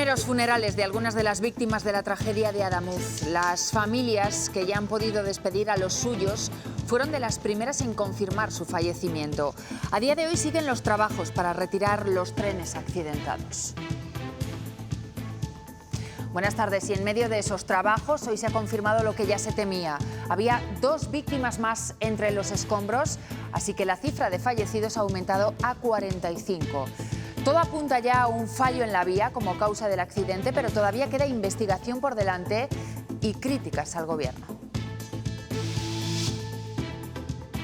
Primeros funerales de algunas de las víctimas de la tragedia de Adamuz. Las familias que ya han podido despedir a los suyos fueron de las primeras en confirmar su fallecimiento. A día de hoy siguen los trabajos para retirar los trenes accidentados. Buenas tardes. Y en medio de esos trabajos hoy se ha confirmado lo que ya se temía. Había 2 víctimas más entre los escombros, así que la cifra de fallecidos ha aumentado a 45. Todo apunta ya a un fallo en la vía como causa del accidente, pero todavía queda investigación por delante y críticas al Gobierno.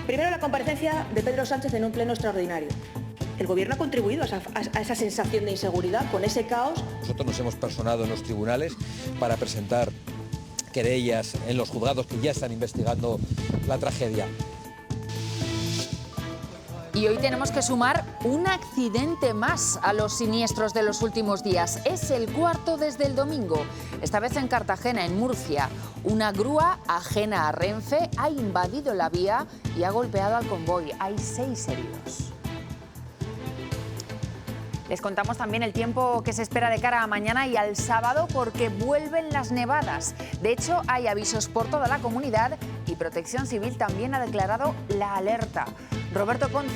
Primero, la comparecencia de Pedro Sánchez en un pleno extraordinario. El Gobierno ha contribuido a esa sensación de inseguridad, con ese caos. Nosotros nos hemos personado en los tribunales para presentar querellas en los juzgados que ya están investigando la tragedia. Y hoy tenemos que sumar un accidente más a los siniestros de los últimos días. Es el cuarto desde el domingo, esta vez en Cartagena, en Murcia. Una grúa ajena a Renfe ha invadido la vía y ha golpeado al convoy. Hay 6 heridos. Les contamos también el tiempo que se espera de cara a mañana y al sábado, porque vuelven las nevadas. De hecho, hay avisos por toda la comunidad y Protección Civil también ha declarado la alerta. Roberto Ponce.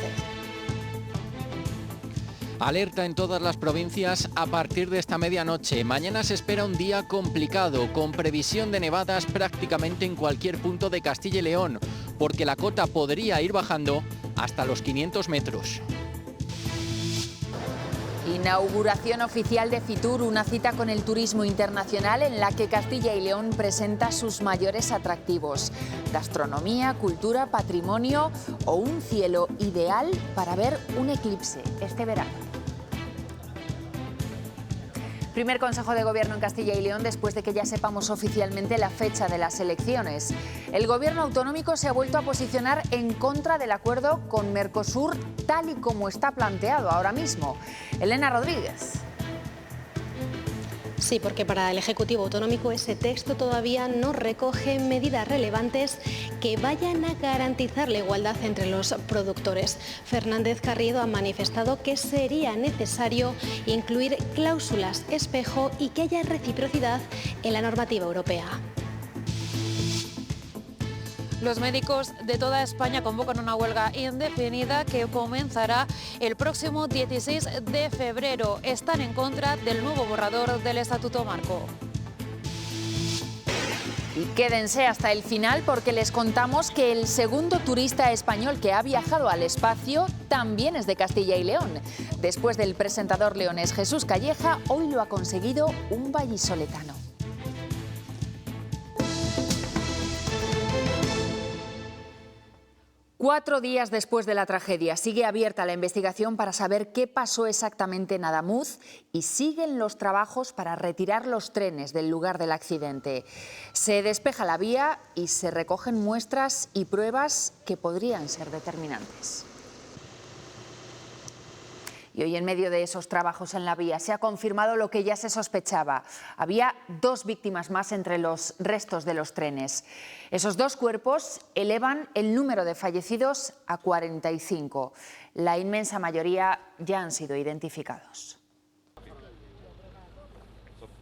Alerta en todas las provincias a partir de esta medianoche. Mañana se espera un día complicado, con previsión de nevadas prácticamente en cualquier punto de Castilla y León, porque la cota podría ir bajando hasta los 500 metros. Inauguración oficial de Fitur, una cita con el turismo internacional en la que Castilla y León presenta sus mayores atractivos. Gastronomía, cultura, patrimonio o un cielo ideal para ver un eclipse este verano. Primer Consejo de Gobierno en Castilla y León después de que ya sepamos oficialmente la fecha de las elecciones. El Gobierno autonómico se ha vuelto a posicionar en contra del acuerdo con Mercosur tal y como está planteado ahora mismo. Elena Rodríguez. Sí, porque para el Ejecutivo Autonómico ese texto todavía no recoge medidas relevantes que vayan a garantizar la igualdad entre los productores. Fernández Carriedo ha manifestado que sería necesario incluir cláusulas espejo y que haya reciprocidad en la normativa europea. Los médicos de toda España convocan una huelga indefinida que comenzará el próximo 16 de febrero. Están en contra del nuevo borrador del Estatuto Marco. Y quédense hasta el final porque les contamos que el segundo turista español que ha viajado al espacio también es de Castilla y León. Después del presentador leonés Jesús Calleja, hoy lo ha conseguido un vallisoletano. Cuatro días después de la tragedia, sigue abierta la investigación para saber qué pasó exactamente en Adamuz y siguen los trabajos para retirar los trenes del lugar del accidente. Se despeja la vía y se recogen muestras y pruebas que podrían ser determinantes. Y hoy, en medio de esos trabajos en la vía, se ha confirmado lo que ya se sospechaba. Había 2 víctimas más entre los restos de los trenes. Esos 2 cuerpos elevan el número de fallecidos a 45. La inmensa mayoría ya han sido identificados.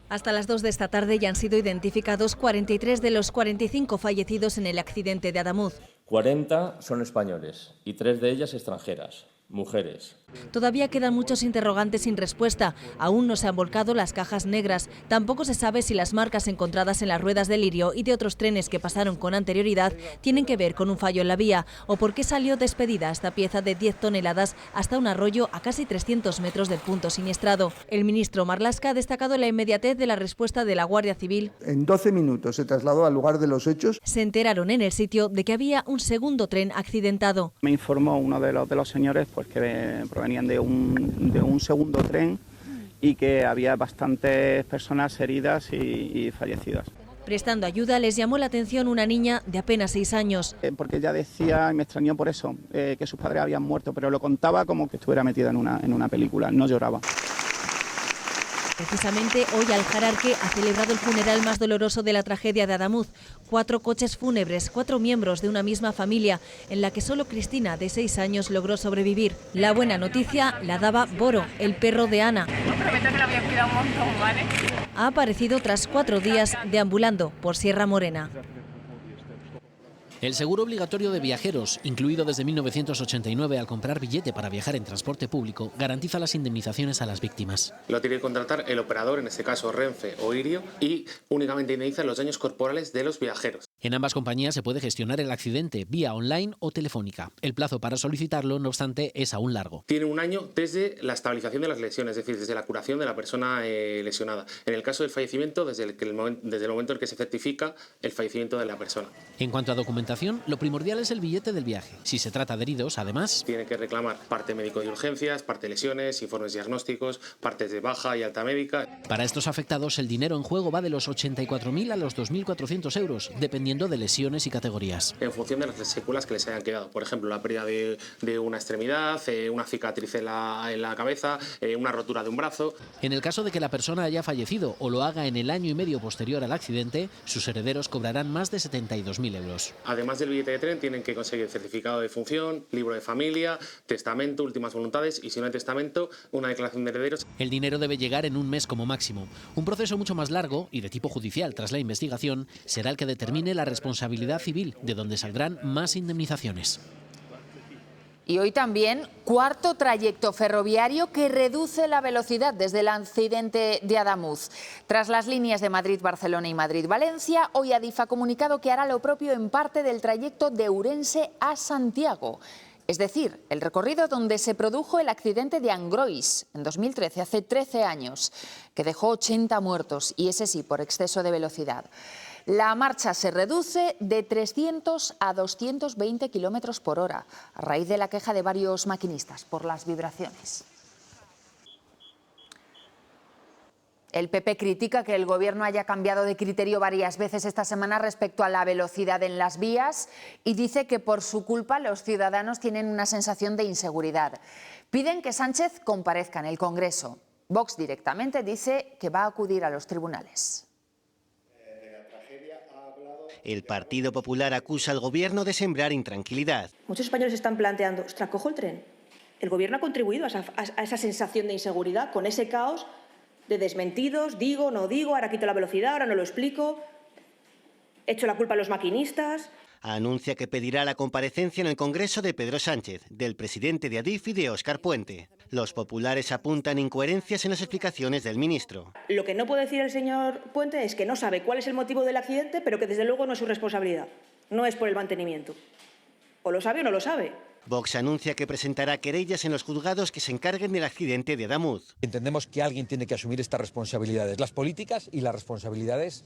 Hasta las 2 de esta tarde ya han sido identificados 43 de los 45 fallecidos en el accidente de Adamuz. 40 son españoles y 3 de ellas extranjeras. Mujeres. Todavía quedan muchos interrogantes sin respuesta. Aún no se han volcado las cajas negras. Tampoco se sabe si las marcas encontradas en las ruedas de Lirio y de otros trenes que pasaron con anterioridad tienen que ver con un fallo en la vía o por qué salió despedida esta pieza de 10 toneladas hasta un arroyo a casi 300 metros del punto siniestrado. El ministro Marlaska ha destacado la inmediatez de la respuesta de la Guardia Civil. En 12 minutos se trasladó al lugar de los hechos. Se enteraron en el sitio de que había un segundo tren accidentado. Me informó uno de los señores que provenían de un segundo tren y que había bastantes personas heridas y fallecidas. Prestando ayuda les llamó la atención una niña de apenas 6 años. Porque ella decía, y me extrañó por eso, que sus padres habían muerto, pero lo contaba como que estuviera metida en una película, no lloraba. Precisamente hoy Al Jararque ha celebrado el funeral más doloroso de la tragedia de Adamuz. 4 coches fúnebres, 4 miembros de una misma familia, en la que solo Cristina, de 6 años, logró sobrevivir. La buena noticia la daba Boro, el perro de Ana. Prometo que la voy a cuidar un montón, ¿vale? Ha aparecido tras 4 días deambulando por Sierra Morena. El seguro obligatorio de viajeros, incluido desde 1989 al comprar billete para viajar en transporte público, garantiza las indemnizaciones a las víctimas. Lo tiene que contratar el operador, en este caso Renfe o Irio, y únicamente indemniza los daños corporales de los viajeros. En ambas compañías se puede gestionar el accidente vía online o telefónica. El plazo para solicitarlo, no obstante, es aún largo. Tiene un año desde la estabilización de las lesiones, es decir, desde la curación de la persona lesionada. En el caso del fallecimiento, desde el momento en que se certifica el fallecimiento de la persona. En cuanto a documentación, lo primordial es el billete del viaje. Si se trata de heridos, además, tiene que reclamar parte médico de urgencias, parte de lesiones, informes diagnósticos, partes de baja y alta médica. Para estos afectados, el dinero en juego va de los 84.000 a los 2.400 euros, dependiendo de lesiones y categorías. En función de las secuelas que les hayan quedado. Por ejemplo, la pérdida de una extremidad, una cicatriz en la cabeza, una rotura de un brazo. En el caso de que la persona haya fallecido o lo haga en el año y medio posterior al accidente, sus herederos cobrarán más de 72.000 euros. Además del billete de tren, tienen que conseguir certificado de función, libro de familia, testamento, últimas voluntades y, si no hay testamento, una declaración de herederos. El dinero debe llegar en un mes como máximo. Un proceso mucho más largo y de tipo judicial tras la investigación será el que determine la responsabilidad civil, de donde saldrán más indemnizaciones. Y hoy también, cuarto trayecto ferroviario que reduce la velocidad desde el accidente de Adamuz. Tras las líneas de Madrid-Barcelona y Madrid-Valencia, hoy Adif ha comunicado que hará lo propio en parte del trayecto de Ourense a Santiago. Es decir, el recorrido donde se produjo el accidente de Angrois en 2013, hace 13 años, que dejó 80 muertos, y ese sí, por exceso de velocidad. La marcha se reduce de 300 a 220 kilómetros por hora, a raíz de la queja de varios maquinistas por las vibraciones. El PP critica que el Gobierno haya cambiado de criterio varias veces esta semana respecto a la velocidad en las vías y dice que por su culpa los ciudadanos tienen una sensación de inseguridad. Piden que Sánchez comparezca en el Congreso. Vox directamente dice que va a acudir a los tribunales. El Partido Popular acusa al Gobierno de sembrar intranquilidad. Muchos españoles están planteando, ostras, cojo el tren. El Gobierno ha contribuido a esa sensación de inseguridad, con ese caos de desmentidos, digo, no digo, ahora quito la velocidad, ahora no lo explico, echo la culpa a los maquinistas. Anuncia que pedirá la comparecencia en el Congreso de Pedro Sánchez, del presidente de Adif y de Óscar Puente. Los populares apuntan incoherencias en las explicaciones del ministro. Lo que no puede decir el señor Puente es que no sabe cuál es el motivo del accidente, pero que desde luego no es su responsabilidad, no es por el mantenimiento. O lo sabe o no lo sabe. Vox anuncia que presentará querellas en los juzgados que se encarguen del accidente de Adamuz. Entendemos que alguien tiene que asumir estas responsabilidades, las políticas y las responsabilidades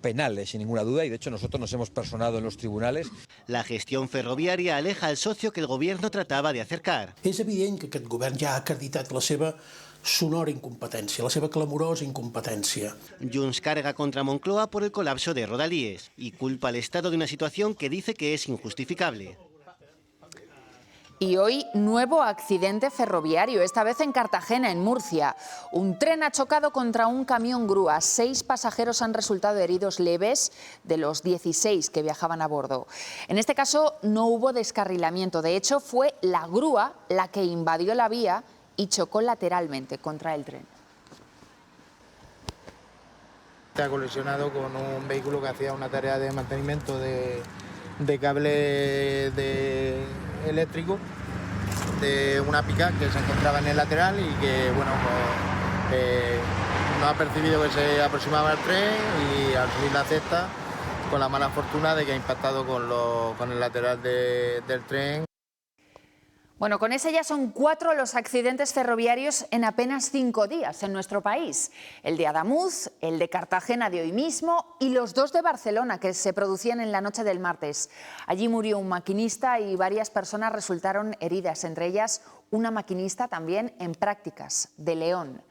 penales, sin ninguna duda, y de hecho nosotros nos hemos personado en los tribunales. La gestión ferroviària aleja al socio que el Gobierno tratava de acercar. És evident que aquest govern ja ha acreditat la seva sonora incompetència, la seva clamorosa incompetència. Junts carga contra Moncloa por el colapso de Rodalies y culpa al Estado de una situación que dice que es injustificable. Y hoy, nuevo accidente ferroviario, esta vez en Cartagena, en Murcia. Un tren ha chocado contra un camión grúa. 6 pasajeros han resultado heridos leves de los 16 que viajaban a bordo. En este caso no hubo descarrilamiento. De hecho, fue la grúa la que invadió la vía y chocó lateralmente contra el tren. Se ha colisionado con un vehículo que hacía una tarea de mantenimiento de cable eléctrico de una pick-up que se encontraba en el lateral y que, bueno, pues, no ha percibido que se aproximaba al tren y al subir la cesta, con la mala fortuna de que ha impactado con el lateral del tren. Bueno, con ese ya son 4 los accidentes ferroviarios en apenas 5 días en nuestro país. El de Adamuz, el de Cartagena de hoy mismo y los 2 de Barcelona que se producían en la noche del martes. Allí murió un maquinista y varias personas resultaron heridas, entre ellas una maquinista también en prácticas de León.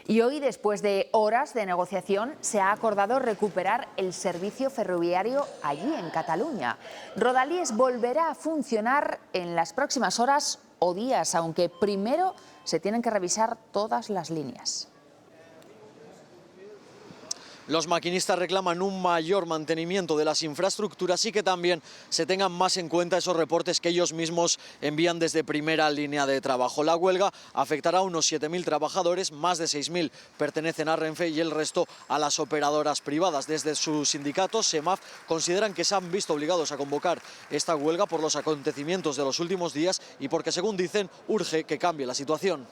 Y hoy, después de horas de negociación, se ha acordado recuperar el servicio ferroviario allí, en Cataluña. Rodalies volverá a funcionar en las próximas horas o días, aunque primero se tienen que revisar todas las líneas. Los maquinistas reclaman un mayor mantenimiento de las infraestructuras y que también se tengan más en cuenta esos reportes que ellos mismos envían desde primera línea de trabajo. La huelga afectará a unos 7.000 trabajadores, más de 6.000 pertenecen a Renfe y el resto a las operadoras privadas. Desde su sindicato, SEMAF, consideran que se han visto obligados a convocar esta huelga por los acontecimientos de los últimos días y porque, según dicen, urge que cambie la situación.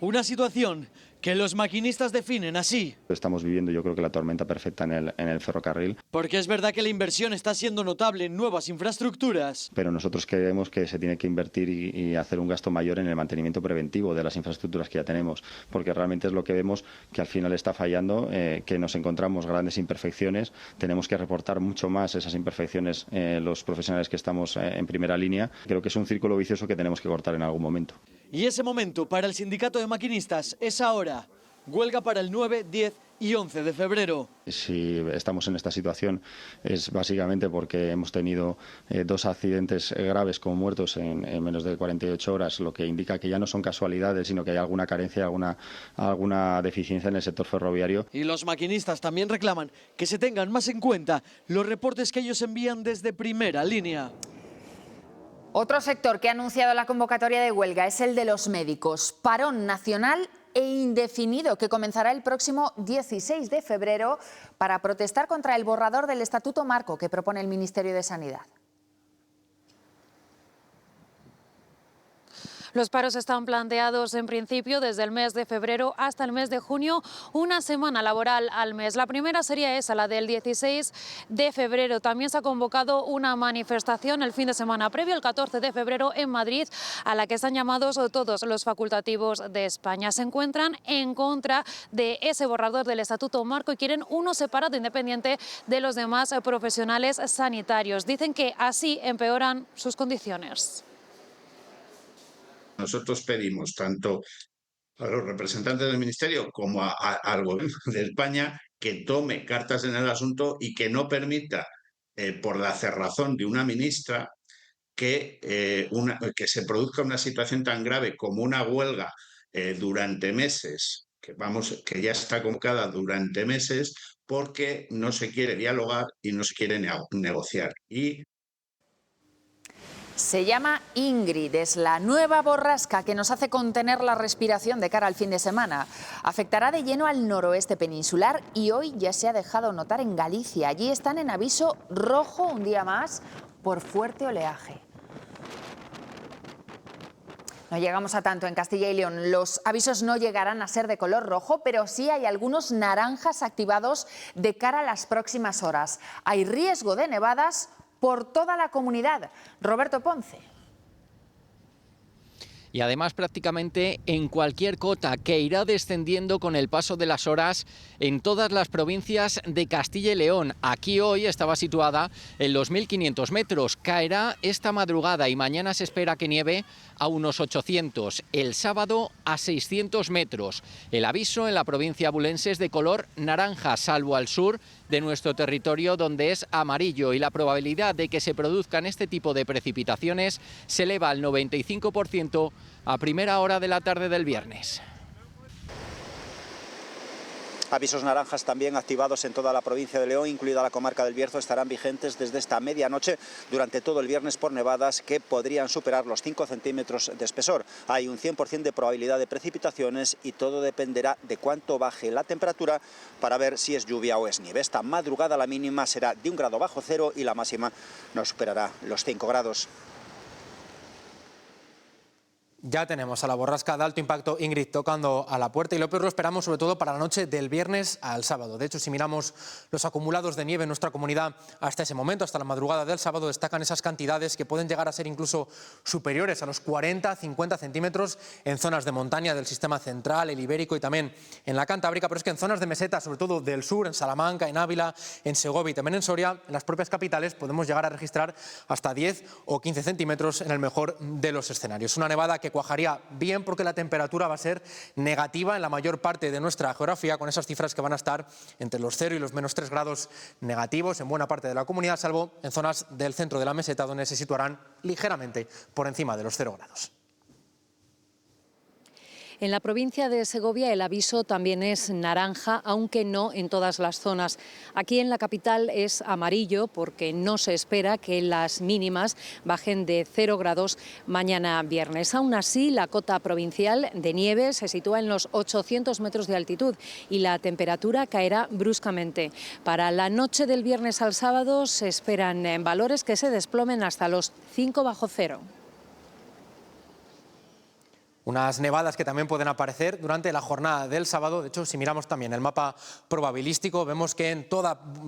Una situación que los maquinistas definen así. Estamos viviendo, yo creo que la tormenta perfecta en el ferrocarril. Porque es verdad que la inversión está siendo notable en nuevas infraestructuras. Pero nosotros creemos que se tiene que invertir y hacer un gasto mayor en el mantenimiento preventivo de las infraestructuras que ya tenemos, porque realmente es lo que vemos que al final está fallando, que nos encontramos grandes imperfecciones. Tenemos que reportar mucho más esas imperfecciones los profesionales que estamos en primera línea. Creo que es un círculo vicioso que tenemos que cortar en algún momento. Y ese momento para el sindicato de maquinistas es ahora. Huelga para el 9, 10 y 11 de febrero. Si estamos en esta situación es básicamente porque hemos tenido 2 accidentes graves con muertos en menos de 48 horas, lo que indica que ya no son casualidades, sino que hay alguna carencia, alguna deficiencia en el sector ferroviario. Y los maquinistas también reclaman que se tengan más en cuenta los reportes que ellos envían desde primera línea. Otro sector que ha anunciado la convocatoria de huelga es el de los médicos. Parón nacional e indefinido que comenzará el próximo 16 de febrero para protestar contra el borrador del Estatuto Marco que propone el Ministerio de Sanidad. Los paros están planteados en principio desde el mes de febrero hasta el mes de junio, una semana laboral al mes. La primera sería esa, la del 16 de febrero. También se ha convocado una manifestación el fin de semana previo, el 14 de febrero, en Madrid, a la que están llamados todos los facultativos de España. Se encuentran en contra de ese borrador del Estatuto Marco y quieren uno separado, independiente de los demás profesionales sanitarios. Dicen que así empeoran sus condiciones. Nosotros pedimos tanto a los representantes del Ministerio como al Gobierno de España que tome cartas en el asunto y que no permita, por la cerrazón de una ministra, que se produzca una situación tan grave como una huelga durante meses, que ya está convocada durante meses, porque no se quiere dialogar y no se quiere negociar. Se llama Ingrid, es la nueva borrasca que nos hace contener la respiración de cara al fin de semana. Afectará de lleno al noroeste peninsular y hoy ya se ha dejado notar en Galicia. Allí están en aviso rojo un día más por fuerte oleaje. No llegamos a tanto en Castilla y León. Los avisos no llegarán a ser de color rojo, pero sí hay algunos naranjas activados de cara a las próximas horas. Hay riesgo de nevadas por toda la comunidad. Roberto Ponce. Y además prácticamente en cualquier cota, que irá descendiendo con el paso de las horas en todas las provincias de Castilla y León. Aquí hoy estaba situada en los 1.500 metros. Caerá esta madrugada y mañana se espera que nieve a unos 800. El sábado a 600 metros. El aviso en la provincia abulense es de color naranja, salvo al sur de nuestro territorio, donde es amarillo, y la probabilidad de que se produzcan este tipo de precipitaciones se eleva al 95% a primera hora de la tarde del viernes. Avisos naranjas también activados en toda la provincia de León, incluida la comarca del Bierzo, estarán vigentes desde esta medianoche durante todo el viernes por nevadas que podrían superar los 5 centímetros de espesor. Hay un 100% de probabilidad de precipitaciones y todo dependerá de cuánto baje la temperatura para ver si es lluvia o es nieve. Esta madrugada la mínima será de 1 grado bajo cero y la máxima no superará los 5 grados. Ya tenemos a la borrasca de alto impacto Ingrid tocando a la puerta y lo peor lo esperamos sobre todo para la noche del viernes al sábado. De hecho, si miramos los acumulados de nieve en nuestra comunidad hasta ese momento, hasta la madrugada del sábado, destacan esas cantidades que pueden llegar a ser incluso superiores a los 40-50 centímetros en zonas de montaña del sistema central, el ibérico y también en la Cantábrica, pero es que en zonas de meseta, sobre todo del sur, en Salamanca, en Ávila, en Segovia y también en Soria, en las propias capitales podemos llegar a registrar hasta 10 o 15 centímetros en el mejor de los escenarios. Una nevada que cuajaría bien porque la temperatura va a ser negativa en la mayor parte de nuestra geografía, con esas cifras que van a estar entre los 0 y los menos 3 grados negativos en buena parte de la comunidad, salvo en zonas del centro de la meseta donde se situarán ligeramente por encima de los 0 grados. En la provincia de Segovia el aviso también es naranja, aunque no en todas las zonas. Aquí en la capital es amarillo porque no se espera que las mínimas bajen de 0 grados mañana viernes. Aún así, la cota provincial de nieve se sitúa en los 800 metros de altitud y la temperatura caerá bruscamente. Para la noche del viernes al sábado se esperan valores que se desplomen hasta los 5 bajo cero. Unas nevadas que también pueden aparecer durante la jornada del sábado. De hecho, si miramos también el mapa probabilístico, vemos que en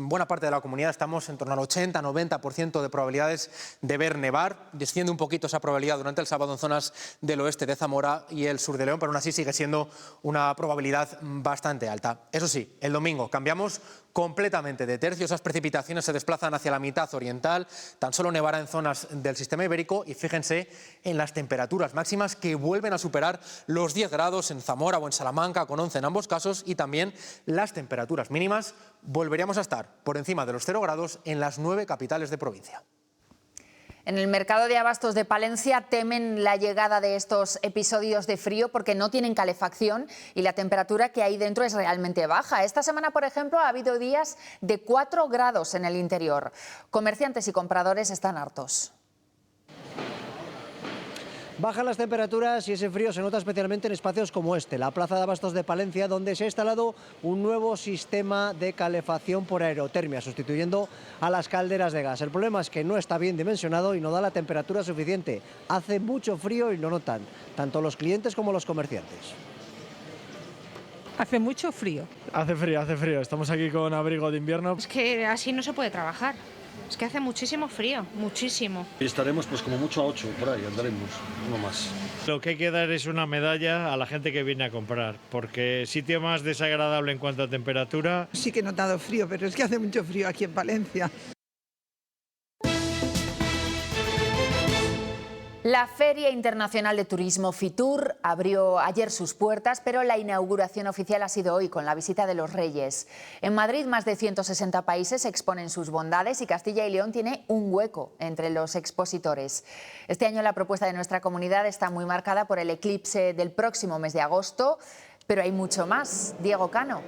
buena parte de la comunidad estamos en torno al 80-90% de probabilidades de ver nevar. Desciende un poquito esa probabilidad durante el sábado en zonas del oeste de Zamora y el sur de León, pero aún así sigue siendo una probabilidad bastante alta. Eso sí, el domingo cambiamos completamente de tercio. Esas precipitaciones se desplazan hacia la mitad oriental. Tan solo nevará en zonas del sistema ibérico y fíjense en las temperaturas máximas que vuelven a superar los 10 grados en Zamora o en Salamanca, con 11 en ambos casos, y también las temperaturas mínimas volveríamos a estar por encima de los 0 grados en las 9 capitales de provincia. En el mercado de abastos de Palencia temen la llegada de estos episodios de frío porque no tienen calefacción y la temperatura que hay dentro es realmente baja. Esta semana, por ejemplo, ha habido días de 4 grados en el interior. Comerciantes y compradores están hartos. Bajan las temperaturas y ese frío se nota especialmente en espacios como este, la Plaza de Abastos de Palencia, donde se ha instalado un nuevo sistema de calefacción por aerotermia, sustituyendo a las calderas de gas. El problema es que no está bien dimensionado y no da la temperatura suficiente. Hace mucho frío y lo notan tanto los clientes como los comerciantes. Hace mucho frío. Hace frío. Estamos aquí con abrigo de invierno. Es que así no se puede trabajar. Es que hace muchísimo frío, muchísimo. Y estaremos pues como mucho a 8, por ahí andaremos, no más. Lo que hay que dar es una medalla a la gente que viene a comprar, porque sitio más desagradable en cuanto a temperatura. Sí que he notado frío, pero es que hace mucho frío aquí en Palencia. La Feria Internacional de Turismo Fitur abrió ayer sus puertas, pero la inauguración oficial ha sido hoy con la visita de los Reyes. En Madrid, más de 160 países exponen sus bondades y Castilla y León tiene un hueco entre los expositores. Este año la propuesta de nuestra comunidad está muy marcada por el eclipse del próximo mes de agosto, pero hay mucho más. Diego Cano.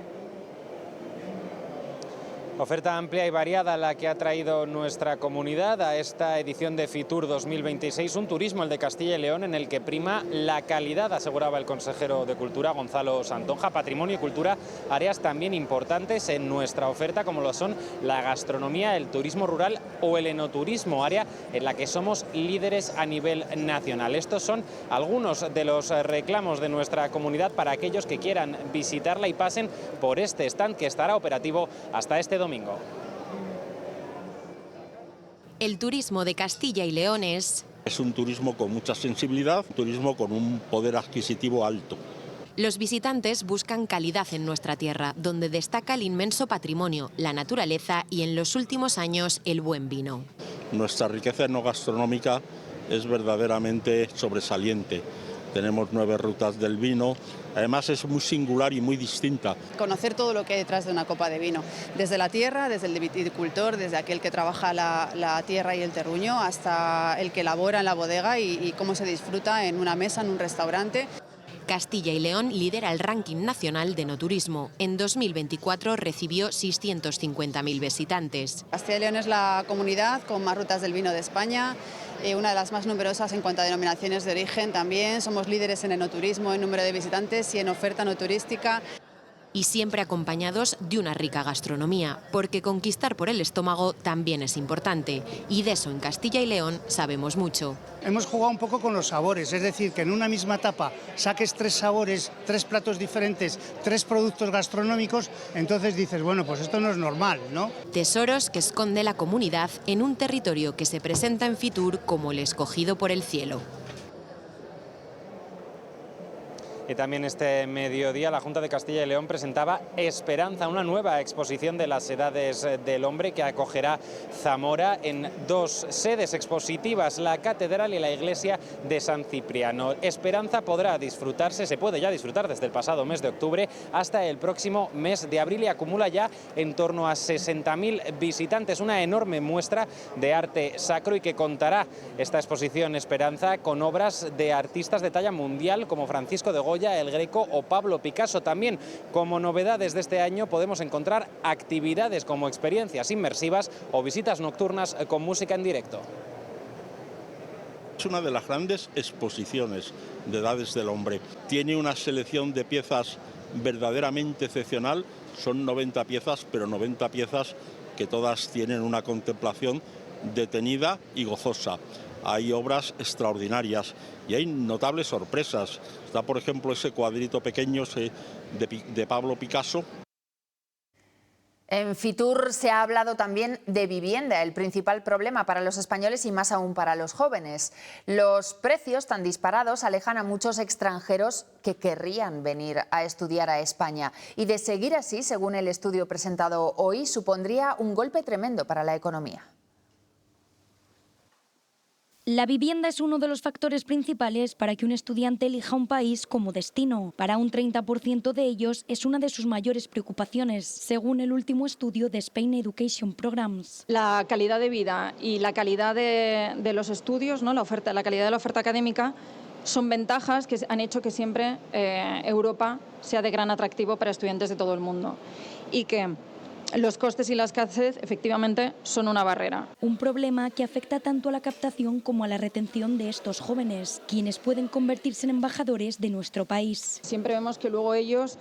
Oferta amplia y variada la que ha traído nuestra comunidad a esta edición de Fitur 2026, un turismo, el de Castilla y León, en el que prima la calidad, aseguraba el consejero de Cultura, Gonzalo Santonja. Patrimonio y cultura, áreas también importantes en nuestra oferta, como lo son la gastronomía, el turismo rural o el enoturismo, área en la que somos líderes a nivel nacional. Estos son algunos de los reclamos de nuestra comunidad para aquellos que quieran visitarla y pasen por este stand que estará operativo hasta este domingo. El turismo de Castilla y León es un turismo con mucha sensibilidad, un turismo con un poder adquisitivo alto. Los visitantes buscan calidad en nuestra tierra, donde destaca el inmenso patrimonio, la naturaleza y en los últimos años el buen vino. Nuestra riqueza etnogastronómica es verdaderamente sobresaliente. Tenemos 9 rutas del vino, además es muy singular y muy distinta. Conocer todo lo que hay detrás de una copa de vino, desde la tierra, desde el viticultor, desde aquel que trabaja la tierra y el terruño, hasta el que elabora en la bodega y cómo se disfruta en una mesa, en un restaurante. Castilla y León lidera el ranking nacional de enoturismo. En 2024 recibió 650.000 visitantes. Castilla y León es la comunidad con más rutas del vino de España, una de las más numerosas en cuanto a denominaciones de origen también. Somos líderes en enoturismo, en número de visitantes y en oferta enoturística. Y siempre acompañados de una rica gastronomía, porque conquistar por el estómago también es importante, y de eso en Castilla y León sabemos mucho. Hemos jugado un poco con los sabores, es decir, que en una misma tapa saques 3 sabores, 3 platos diferentes, 3 productos gastronómicos, entonces dices, bueno, pues esto no es normal, ¿no? Tesoros que esconde la comunidad en un territorio que se presenta en Fitur como el escogido por el cielo. Y también este mediodía la Junta de Castilla y León presentaba Esperanza, una nueva exposición de las edades del hombre que acogerá Zamora en 2 sedes expositivas, la Catedral y la Iglesia de San Cipriano. Esperanza podrá disfrutarse, se puede ya disfrutar desde el pasado mes de octubre hasta el próximo mes de abril y acumula ya en torno a 60.000 visitantes, una enorme muestra de arte sacro y que contará esta exposición Esperanza con obras de artistas de talla mundial como Francisco de Goya Goya, El Greco o Pablo Picasso. También, como novedades de este año, podemos encontrar actividades como experiencias inmersivas o visitas nocturnas con música en directo. Es una de las grandes exposiciones de Edades del Hombre. Tiene una selección de piezas verdaderamente excepcional. Son 90 piezas, pero 90 piezas que todas tienen una contemplación detenida y gozosa. Hay obras extraordinarias y hay notables sorpresas. Está, por ejemplo, ese cuadrito pequeño de Pablo Picasso. En Fitur se ha hablado también de vivienda, el principal problema para los españoles y más aún para los jóvenes. Los precios tan disparados alejan a muchos extranjeros que querrían venir a estudiar a España. Y de seguir así, según el estudio presentado hoy, supondría un golpe tremendo para la economía. La vivienda es uno de los factores principales para que un estudiante elija un país como destino. Para un 30% de ellos es una de sus mayores preocupaciones, según el último estudio de Spain Education Programs. La calidad de vida y la calidad de los estudios, ¿no? La calidad de la oferta académica, son ventajas que han hecho que siempre Europa sea de gran atractivo para estudiantes de todo el mundo. Y que los costes y la escasez, efectivamente, son una barrera. Un problema que afecta tanto a la captación como a la retención de estos jóvenes, quienes pueden convertirse en embajadores de nuestro país. Siempre vemos que luego ellos,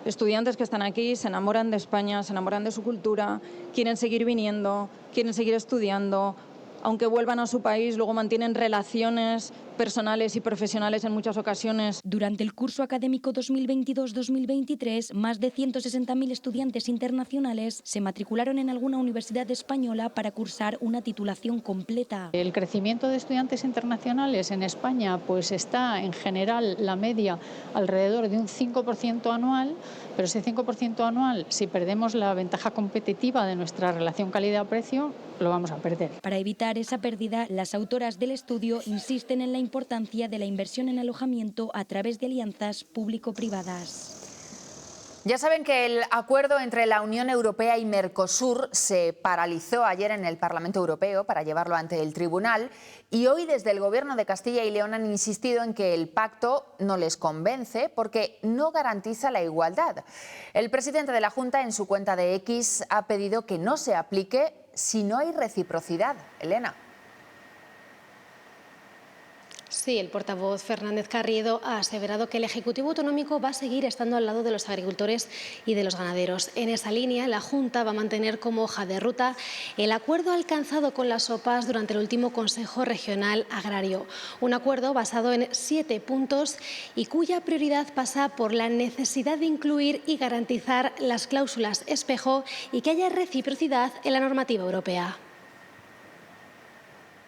estudiantes que están aquí, se enamoran de España, se enamoran de su cultura, quieren seguir viniendo, quieren seguir estudiando. Aunque vuelvan a su país, luego mantienen relaciones personales y profesionales en muchas ocasiones. Durante el curso académico 2022-2023, más de 160.000 estudiantes internacionales se matricularon en alguna universidad española para cursar una titulación completa. El crecimiento de estudiantes internacionales en España pues está en general la media alrededor de un 5% anual, pero ese 5% anual, si perdemos la ventaja competitiva de nuestra relación calidad-precio, lo vamos a perder. Para evitar esa pérdida, las autoras del estudio insisten en la importancia de la inversión en alojamiento a través de alianzas público-privadas. Ya saben que el acuerdo entre la Unión Europea y Mercosur se paralizó ayer en el Parlamento Europeo para llevarlo ante el tribunal y hoy desde el Gobierno de Castilla y León han insistido en que el pacto no les convence porque no garantiza la igualdad. El presidente de la Junta en su cuenta de X ha pedido que no se aplique si no hay reciprocidad. Elena. Sí, el portavoz Fernández Carriedo ha aseverado que el Ejecutivo Autonómico va a seguir estando al lado de los agricultores y de los ganaderos. En esa línea, la Junta va a mantener como hoja de ruta el acuerdo alcanzado con las OPAs durante el último Consejo Regional Agrario. Un acuerdo basado en 7 puntos y cuya prioridad pasa por la necesidad de incluir y garantizar las cláusulas espejo y que haya reciprocidad en la normativa europea.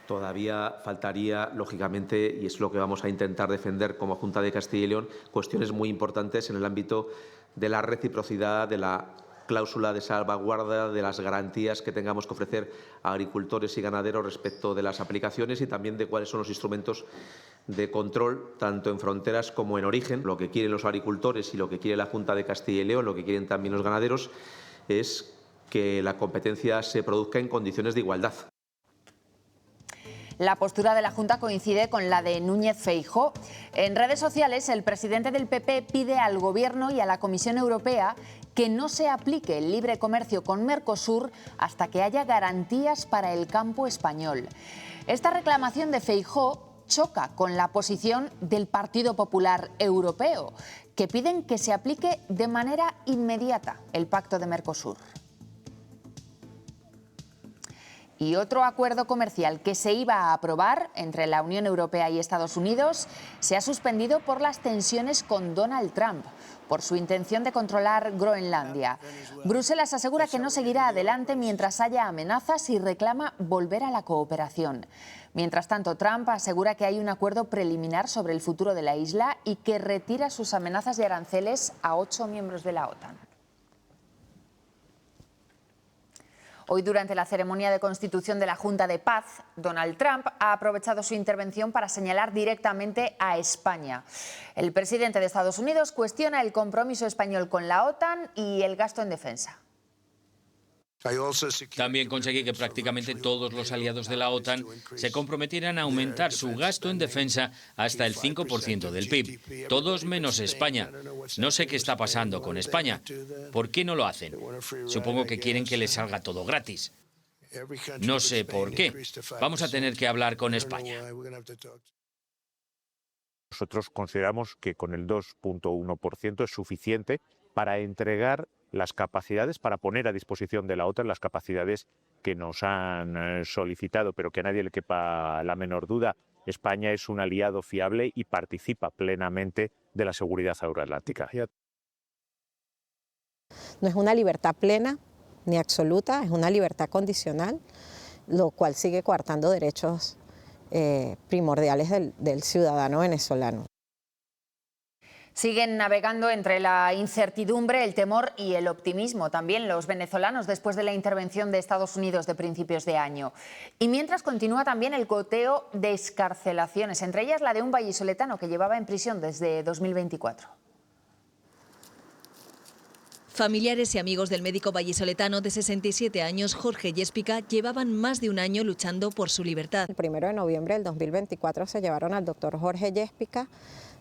Todavía faltaría, lógicamente, y es lo que vamos a intentar defender como Junta de Castilla y León, cuestiones muy importantes en el ámbito de la reciprocidad, de la cláusula de salvaguarda, de las garantías que tengamos que ofrecer a agricultores y ganaderos respecto de las aplicaciones y también de cuáles son los instrumentos de control, tanto en fronteras como en origen. Lo que quieren los agricultores y lo que quiere la Junta de Castilla y León, lo que quieren también los ganaderos, es que la competencia se produzca en condiciones de igualdad. La postura de la Junta coincide con la de Núñez Feijóo. En redes sociales, el presidente del PP pide al Gobierno y a la Comisión Europea que no se aplique el libre comercio con Mercosur hasta que haya garantías para el campo español. Esta reclamación de Feijóo choca con la posición del Partido Popular Europeo, que piden que se aplique de manera inmediata el Pacto de Mercosur. Y otro acuerdo comercial que se iba a aprobar entre la Unión Europea y Estados Unidos se ha suspendido por las tensiones con Donald Trump, por su intención de controlar Groenlandia. Bruselas asegura que no seguirá adelante mientras haya amenazas y reclama volver a la cooperación. Mientras tanto, Trump asegura que hay un acuerdo preliminar sobre el futuro de la isla y que retira sus amenazas de aranceles a 8 miembros de la OTAN. Hoy, durante la ceremonia de constitución de la Junta de Paz, Donald Trump ha aprovechado su intervención para señalar directamente a España. El presidente de Estados Unidos cuestiona el compromiso español con la OTAN y el gasto en defensa. También conseguí que prácticamente todos los aliados de la OTAN se comprometieran a aumentar su gasto en defensa hasta el 5% del PIB. Todos menos España. No sé qué está pasando con España. ¿Por qué no lo hacen? Supongo que quieren que les salga todo gratis. No sé por qué. Vamos a tener que hablar con España. Nosotros consideramos que con el 2,1% es suficiente para entregar las capacidades, para poner a disposición de la OTAN las capacidades que nos han solicitado, pero que a nadie le quepa la menor duda. España es un aliado fiable y participa plenamente de la seguridad euroatlántica. No es una libertad plena ni absoluta, es una libertad condicional, lo cual sigue coartando derechos primordiales del ciudadano venezolano. Siguen navegando entre la incertidumbre, el temor y el optimismo. También los venezolanos después de la intervención de Estados Unidos de principios de año. Y mientras continúa también el goteo de excarcelaciones, entre ellas la de un vallisoletano que llevaba en prisión desde 2024. Familiares y amigos del médico vallisoletano de 67 años, Jorge Yéspica, llevaban más de un año luchando por su libertad. El 1 de noviembre del 2024 se llevaron al doctor Jorge Yéspica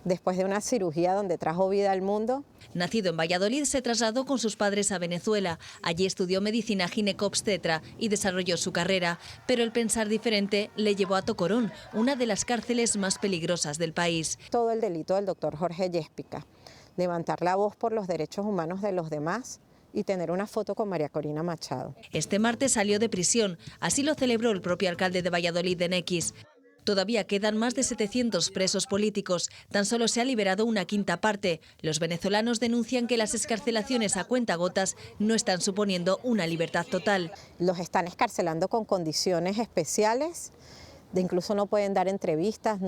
después de una cirugía donde trajo vida al mundo. Nacido en Valladolid, se trasladó con sus padres a Venezuela. Allí estudió medicina ginecobstetra y desarrolló su carrera. Pero el pensar diferente le llevó a Tocorón, una de las cárceles más peligrosas del país. Todo el delito del doctor Jorge Yéspica, levantar la voz por los derechos humanos de los demás y tener una foto con María Corina Machado. Este martes salió de prisión, así lo celebró el propio alcalde de Valladolid, X. Todavía quedan más de 700 presos políticos. Tan solo se ha liberado una quinta parte. Los venezolanos denuncian que las excarcelaciones a cuentagotas no están suponiendo una libertad total. Los están excarcelando con condiciones especiales, incluso no pueden dar entrevistas,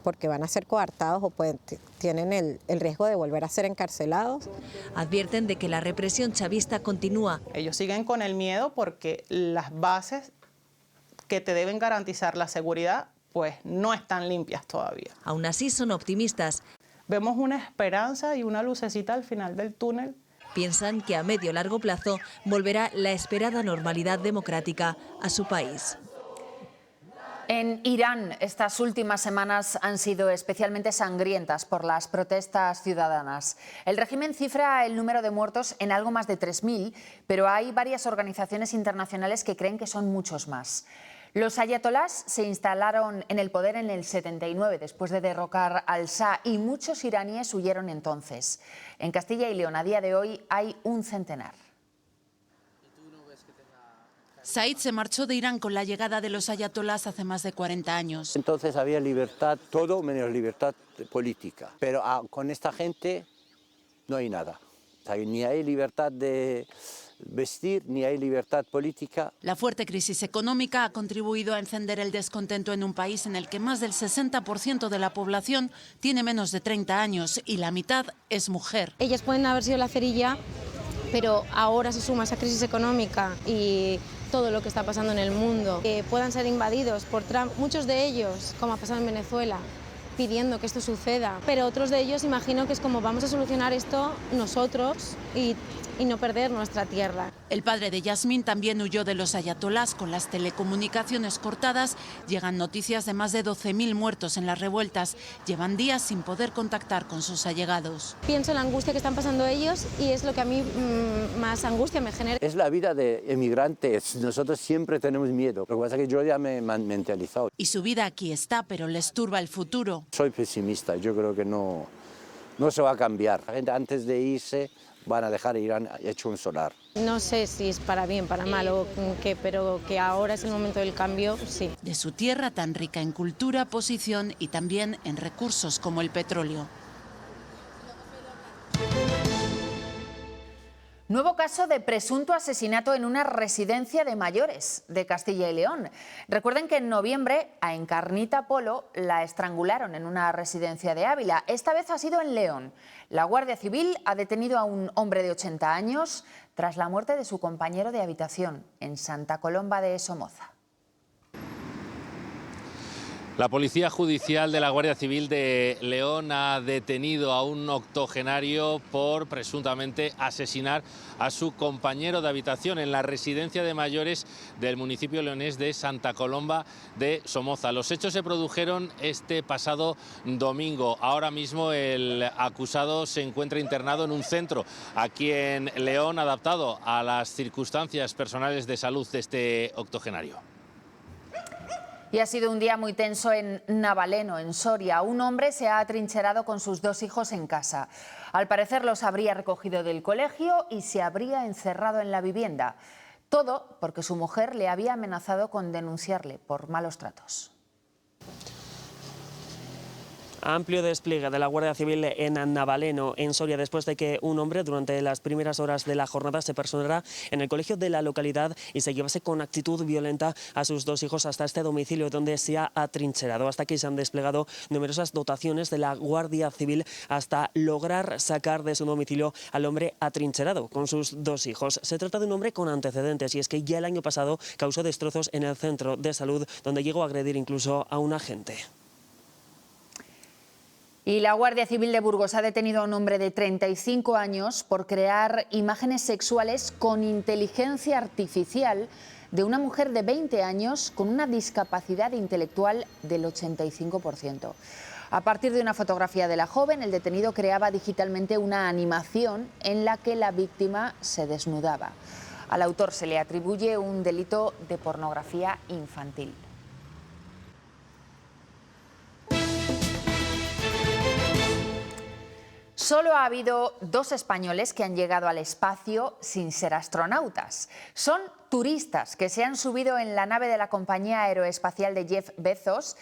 porque van a ser coartados o tienen el riesgo de volver a ser encarcelados. Advierten de que la represión chavista continúa. Ellos siguen con el miedo porque las bases que te deben garantizar la seguridad, pues no están limpias todavía. Aún así son optimistas. Vemos una esperanza y una lucecita al final del túnel. Piensan que a medio largo plazo volverá la esperada normalidad democrática a su país. En Irán, estas últimas semanas han sido especialmente sangrientas por las protestas ciudadanas. El régimen cifra el número de muertos en algo más de 3.000, pero hay varias organizaciones internacionales que creen que son muchos más. Los ayatolás se instalaron en el poder en el 79, después de derrocar al Shah, y muchos iraníes huyeron entonces. En Castilla y León, a día de hoy, hay un centenar. Said se marchó de Irán con la llegada de los ayatolás hace más de 40 años. Entonces había libertad, todo menos libertad política. Pero con esta gente no hay nada. O sea, ni hay libertad de vestir, ni hay libertad política. La fuerte crisis económica ha contribuido a encender el descontento en un país en el que más del 60% de la población tiene menos de 30 años y la mitad es mujer. Ellas pueden haber sido la cerilla, pero ahora se suma esa crisis económica y todo lo que está pasando en el mundo, que puedan ser invadidos por Trump, muchos de ellos, como ha pasado en Venezuela, pidiendo que esto suceda, pero otros de ellos imagino que es como vamos a solucionar esto nosotros y no perder nuestra tierra. El padre de Yasmín también huyó de los ayatolás. Con las telecomunicaciones cortadas llegan noticias de más de 12.000 muertos en las revueltas. Llevan días sin poder contactar con sus allegados. Pienso en la angustia que están pasando ellos y es lo que a mí más angustia me genera. Es la vida de emigrantes. Nosotros siempre tenemos miedo. Lo que pasa es que yo ya me he mentalizado. Y su vida aquí está, pero les turba el futuro. Soy pesimista. Yo creo que no se va a cambiar. La gente antes de irse van a dejar Irán hecho un solar. No sé si es para bien, para mal o qué, pero que ahora es el momento del cambio, sí. De su tierra tan rica en cultura, posición y también en recursos como el petróleo. Nuevo caso de presunto asesinato en una residencia de mayores de Castilla y León. Recuerden que en noviembre a Encarnita Polo la estrangularon en una residencia de Ávila. Esta vez ha sido en León. La Guardia Civil ha detenido a un hombre de 80 años tras la muerte de su compañero de habitación en Santa Colomba de Somoza. La Policía Judicial de la Guardia Civil de León ha detenido a un octogenario por presuntamente asesinar a su compañero de habitación en la residencia de mayores del municipio leonés de Santa Colomba de Somoza. Los hechos se produjeron este pasado domingo. Ahora mismo el acusado se encuentra internado en un centro aquí en León, adaptado a las circunstancias personales de salud de este octogenario. Y ha sido un día muy tenso en Navaleno, en Soria. Un hombre se ha atrincherado con sus 2 hijos en casa. Al parecer los habría recogido del colegio y se habría encerrado en la vivienda. Todo porque su mujer le había amenazado con denunciarle por malos tratos. Amplio despliegue de la Guardia Civil en Navaleno, en Soria, después de que un hombre durante las primeras horas de la jornada se personara en el colegio de la localidad y se llevase con actitud violenta a sus 2 hijos hasta este domicilio donde se ha atrincherado. Hasta aquí se han desplegado numerosas dotaciones de la Guardia Civil hasta lograr sacar de su domicilio al hombre atrincherado con sus 2 hijos. Se trata de un hombre con antecedentes y es que ya el año pasado causó destrozos en el centro de salud donde llegó a agredir incluso a un agente. Y la Guardia Civil de Burgos ha detenido a un hombre de 35 años por crear imágenes sexuales con inteligencia artificial de una mujer de 20 años con una discapacidad intelectual del 85%. A partir de una fotografía de la joven, el detenido creaba digitalmente una animación en la que la víctima se desnudaba. Al autor se le atribuye un delito de pornografía infantil. Solo ha habido 2 españoles que han llegado al espacio sin ser astronautas. Son turistas que se han subido en la nave de la compañía aeroespacial de Jeff Bezos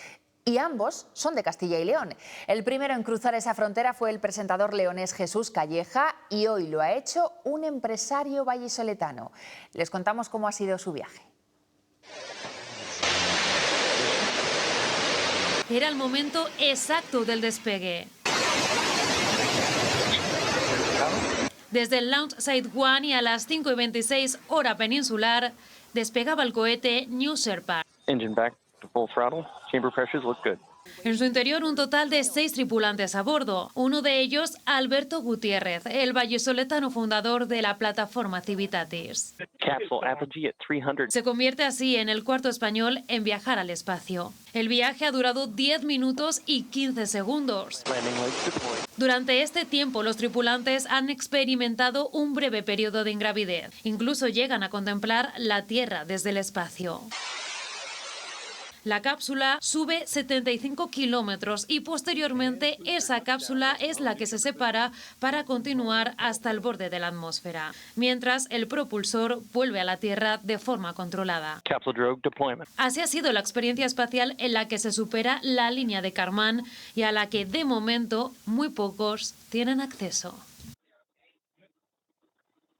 y ambos son de Castilla y León. El primero en cruzar esa frontera fue el presentador leonés Jesús Calleja y hoy lo ha hecho un empresario vallisoletano. Les contamos cómo ha sido su viaje. Era el momento exacto del despegue. Desde el Launch Site 1 y a las 5:26 hora peninsular, despegaba el cohete New Shepard. Engine back to full throttle. Chamber pressures look good. En su interior un total de 6 tripulantes a bordo, uno de ellos Alberto Gutiérrez, el vallisoletano fundador de la plataforma Civitatis. Capsule apogee at 300. Se convierte así en el 4º español en viajar al espacio. El viaje ha durado 10 minutos y 15 segundos. Durante este tiempo los tripulantes han experimentado un breve periodo de ingravidez. Incluso llegan a contemplar la Tierra desde el espacio. La cápsula sube 75 kilómetros y posteriormente esa cápsula es la que se separa para continuar hasta el borde de la atmósfera, mientras el propulsor vuelve a la Tierra de forma controlada. Así ha sido la experiencia espacial en la que se supera la línea de Kármán y a la que de momento muy pocos tienen acceso.